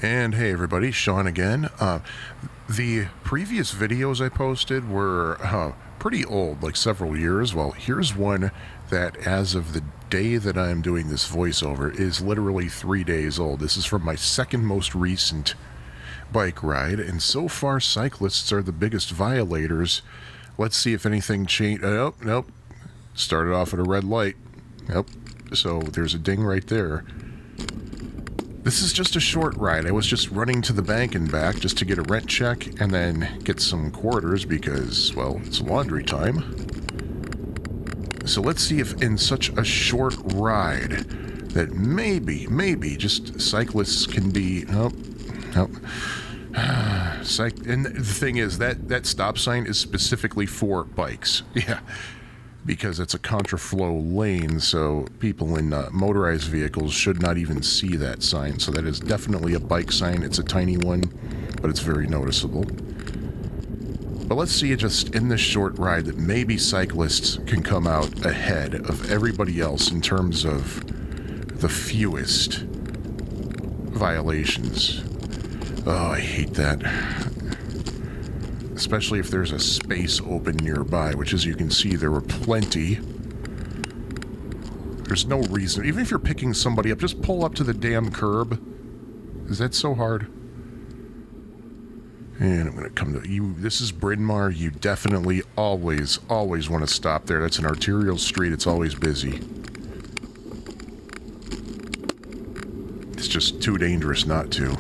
And hey everybody, Sean again. The previous videos I posted were pretty old, like several years. Well, here's one that as of the day that I'm doing this voiceover is literally 3 days old. This is from my second most recent bike ride, and so far cyclists are the biggest violators. Let's see if anything changed. Nope. Started off at a red light. Nope. So there's a ding right there. This is just a short ride. I was just running to the bank and back just to get a rent check and then get some quarters because, well, it's laundry time. So let's see if in such a short ride that maybe just cyclists can be... And the thing is, that stop sign is specifically for bikes. Yeah. Because it's a contraflow lane, so people in motorized vehicles should not even see that sign. So that is definitely a bike sign. It's a tiny one, but it's very noticeable. But let's see just in this short ride that maybe cyclists can come out ahead of everybody else in terms of the fewest violations. Oh, I hate that. Especially if there's a space open nearby, which as you can see, there were plenty. There's no reason. Even if you're picking somebody up, just pull up to the damn curb. Is that so hard? And I'm going to come to you. This is Bryn Mawr. You definitely always want to stop there. That's an arterial street. It's always busy. It's just too dangerous not to.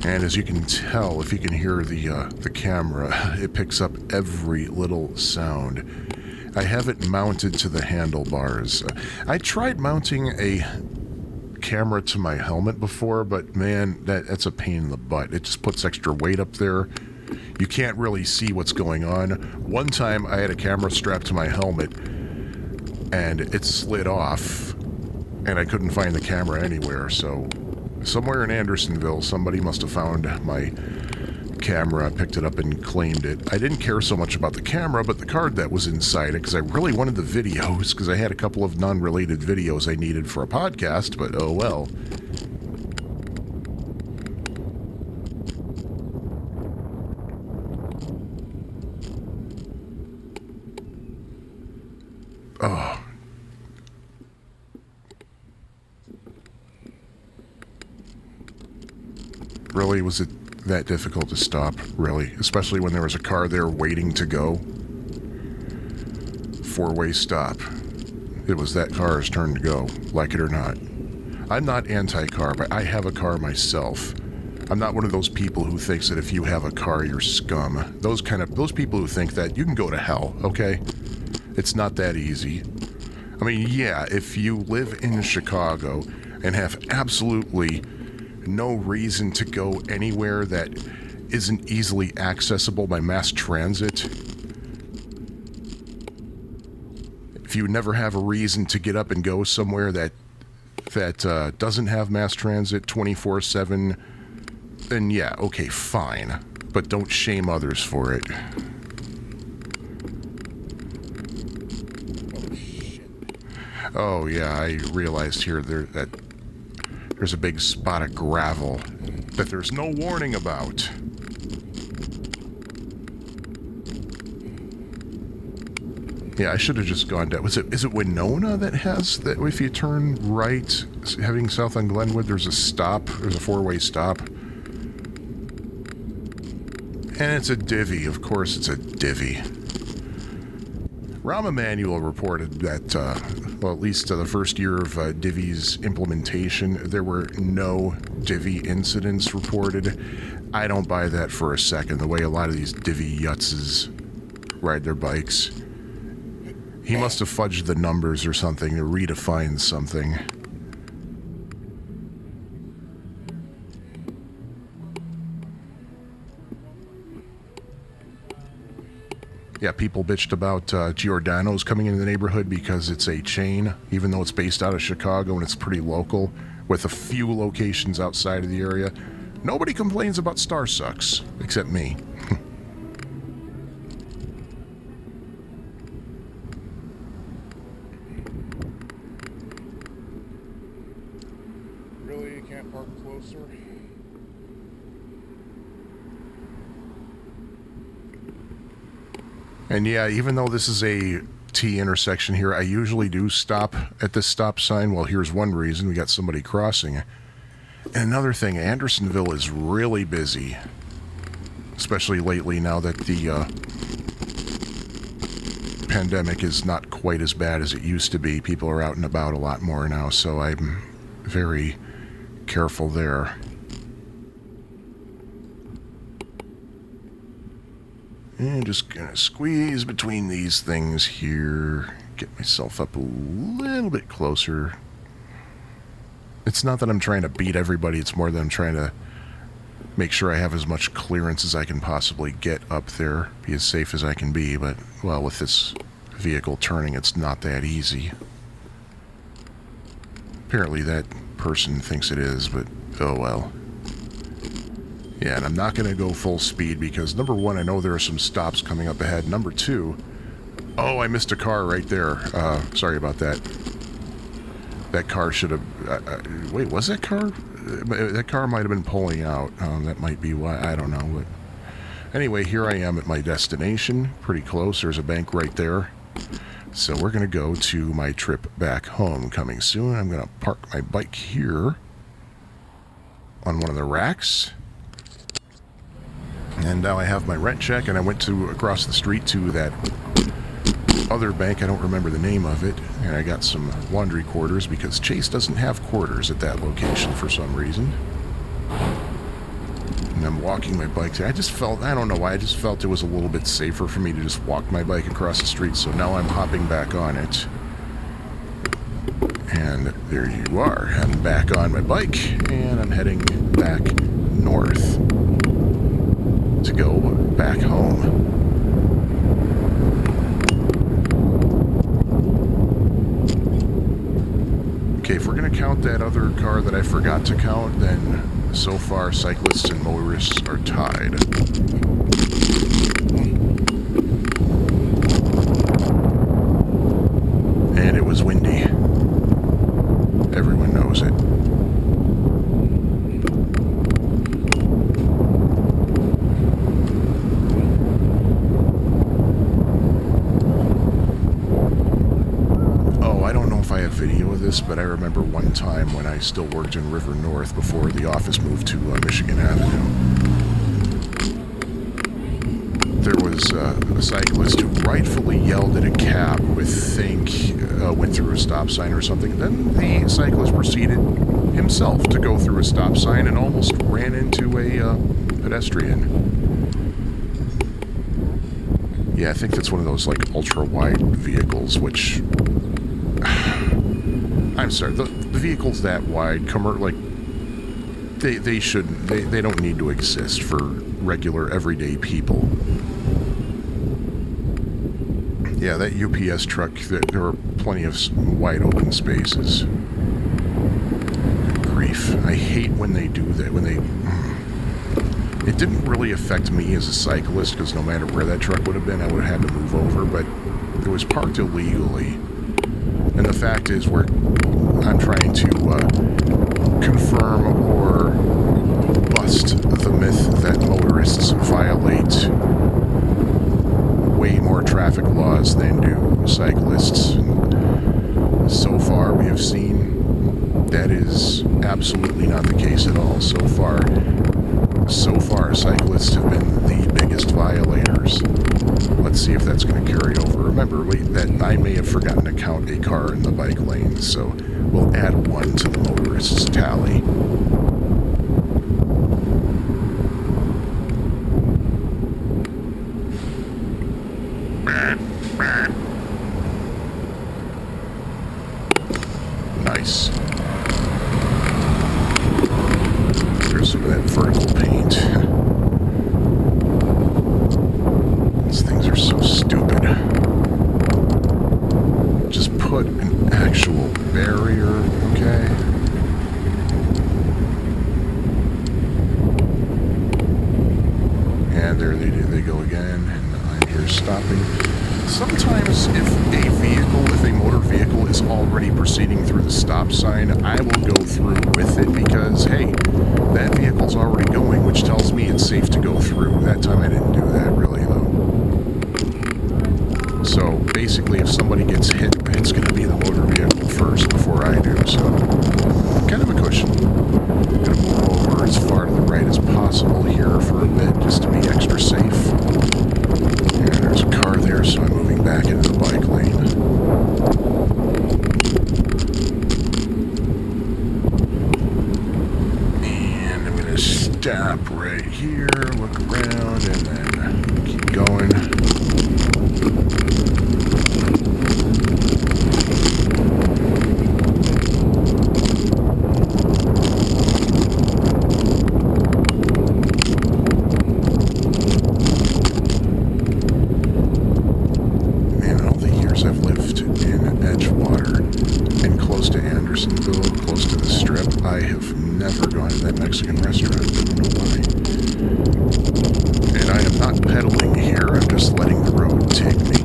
And as you can tell, if you can hear the camera, it picks up every little sound. I have it mounted to the handlebars. I tried mounting a camera to my helmet before, but man, that's a pain in the butt. It just puts extra weight up there. You can't really see what's going on. One time I had a camera strapped to my helmet and it slid off and I couldn't find the camera anywhere, so... Somewhere in Andersonville, somebody must have found my camera, picked it up, and claimed it. I didn't care so much about the camera, but the card that was inside it, because I really wanted the videos, because I had a couple of non-related videos I needed for a podcast, but oh well. Oh. Really, was it that difficult to stop? Really? Especially when there was a car there waiting to go? Four-way stop. It was that car's turn to go, like it or not. I'm not anti-car, but I have a car myself. I'm not one of those people who thinks that if you have a car, you're scum. Those people who think that, you can go to hell, okay? It's not that easy. I mean, yeah, if you live in Chicago and have absolutely no reason to go anywhere that isn't easily accessible by mass transit. If you never have a reason to get up and go somewhere that doesn't have mass transit 24/7, then yeah, okay, fine. But don't shame others for it. Oh yeah, I realized here that there's a big spot of gravel that there's no warning about. Yeah, I should have just gone down. Is it Winona that has that? If you turn right, heading south on Glenwood, there's a stop. There's a four-way stop. And it's a divvy. Of course it's a divvy. Rahm Emanuel reported that, well, at least the first year of Divvy's implementation, there were no Divvy incidents reported. I don't buy that for a second, the way a lot of these Divvy yutzes ride their bikes. He must have fudged the numbers or something to redefine something. Yeah, people bitched about Giordano's coming into the neighborhood because it's a chain, even though it's based out of Chicago and it's pretty local, with a few locations outside of the area. Nobody complains about Star Sucks, except me. park closer. And yeah, even though this is a T intersection here, I usually do stop at this stop sign. Well, here's one reason. We got somebody crossing. And another thing, Andersonville is really busy. Especially lately, now that the pandemic is not quite as bad as it used to be. People are out and about a lot more now, so I'm very careful there. And just gonna squeeze between these things here. Get myself up a little bit closer. It's not that I'm trying to beat everybody, it's more that I'm trying to make sure I have as much clearance as I can possibly get up there. Be as safe as I can be, but, well, with this vehicle turning, it's not that easy. Apparently that person thinks it is, but oh well. Yeah, and I'm not going to go full speed because, number one, I know there are some stops coming up ahead. Number two, oh, I missed a car right there. Sorry about that. That car should have... wait, was that car? That car might have been pulling out. That might be why. I don't know. But anyway, here I am at my destination. Pretty close. There's a bank right there. So we're going to go to my trip back home coming soon. I'm going to park my bike here on one of the racks. And now I have my rent check, and I went across the street to that other bank. I don't remember the name of it. And I got some laundry quarters because Chase doesn't have quarters at that location for some reason. And I'm walking my bike there. I don't know why, I just felt it was a little bit safer for me to just walk my bike across the street. So now I'm hopping back on it. And there you are. I'm back on my bike, and I'm heading back north to go back home. Okay, if we're going to count that other car that I forgot to count, then so far cyclists and motorists are tied. And it was windy. Everyone knows it. Video of this, but I remember one time when I still worked in River North before the office moved to Michigan Avenue. There was a cyclist who rightfully yelled at a cab with went through a stop sign or something. Then the cyclist proceeded himself to go through a stop sign and almost ran into a pedestrian. Yeah, I think that's one of those like ultra-wide vehicles, which... I'm sorry, the vehicles that wide, they shouldn't, they don't need to exist for regular, everyday people. Yeah, that UPS truck, there are plenty of wide open spaces. Good grief. I hate when they do that, it didn't really affect me as a cyclist, because no matter where that truck would have been, I would have had to move over, but it was parked illegally. And the fact is, I'm trying to confirm or bust the myth that motorists violate way more traffic laws than do cyclists. So far, we have seen that is absolutely not the case at all. So far, cyclists have been the biggest violators. Let's see if that's going to carry over. Remember that I may have forgotten to count a car in the bike lane, so we'll add one to the motorist's tally. Nice. There's some of that vertical paint. These things are so stupid. Just put an actual barrier, okay? And there they go again, and I'm here stopping. Sometimes if a motor vehicle is already proceeding through the stop sign, I will go through with it because, hey, that vehicle's already going, which tells me it's safe to go through. That time I didn't do that, really, though. So, basically, if somebody gets hit, it's going to be the motor vehicle first before I do, so kind of a cushion. I'm going to move over as far to the right as possible here for a bit, just to be extra safe. And there's a car there, so I'm moving back into the bike lane. And I'm going to stop right here, look around, and then keep going. I've lived in Edgewater and close to Andersonville, close to the Strip. I have never gone to that Mexican restaurant. I don't know why. And I am not pedaling here. I'm just letting the road take me.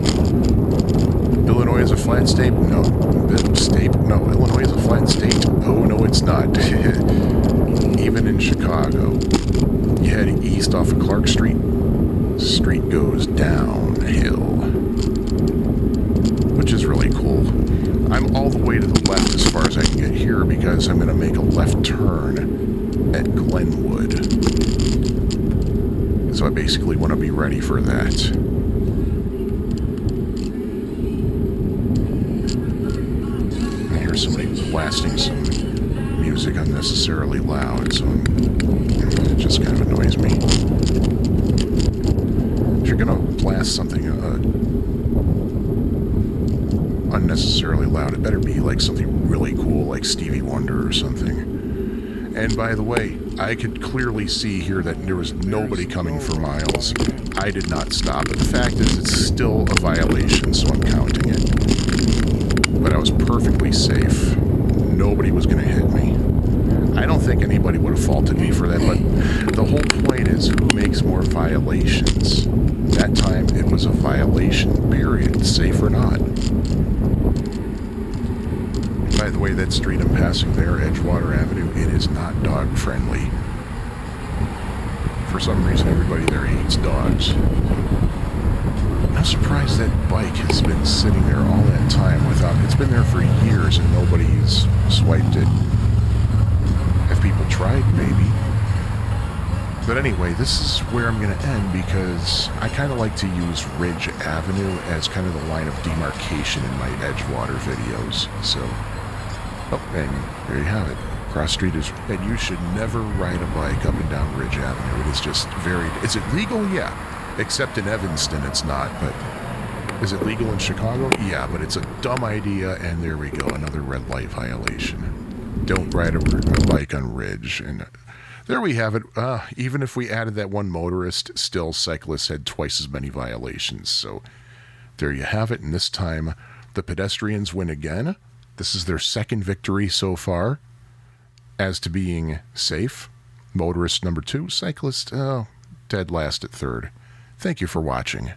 Illinois is a flat state? No. No. Illinois is a flat state? Oh, no, it's not. Even in Chicago. You head east off of Clark Street. Street goes downhill. Which is really cool. I'm all the way to the left as far as I can get here because I'm going to make a left turn at Glenwood. So I basically want to be ready for that. I hear somebody blasting some music unnecessarily loud, so it just kind of annoys me. If you're going to blast something unnecessarily loud, it better be like something really cool like Stevie Wonder or something. And by the way, I could clearly see here that there was nobody coming for miles. I did not stop. But the fact is, it's still a violation, so I'm counting it. But I was perfectly safe. Nobody was going to hit me. I don't think anybody would have faulted me for that, but the whole point is who makes more violations. That time, it was a violation, period, safe or not. By the way, that street I'm passing there, Edgewater Avenue, it is not dog-friendly. For some reason, everybody there hates dogs. I'm surprised that bike has been sitting there all that time without... It's been there for years and nobody's swiped it. Have people tried? Maybe. But anyway, this is where I'm going to end because I kind of like to use Ridge Avenue as kind of the line of demarcation in my Edgewater videos. So... Oh, and there you have it. Cross Street is... And you should never ride a bike up and down Ridge Avenue. It is just very... Is it legal? Yeah. Except in Evanston, it's not. But is it legal in Chicago? Yeah, but it's a dumb idea. And there we go. Another red light violation. Don't ride a bike on Ridge. And there we have it. Even if we added that one motorist, still cyclists had twice as many violations. So there you have it. And this time, the pedestrians win again. This is their second victory so far as to being safe. Motorist number 2, cyclist dead last at third. Thank you for watching.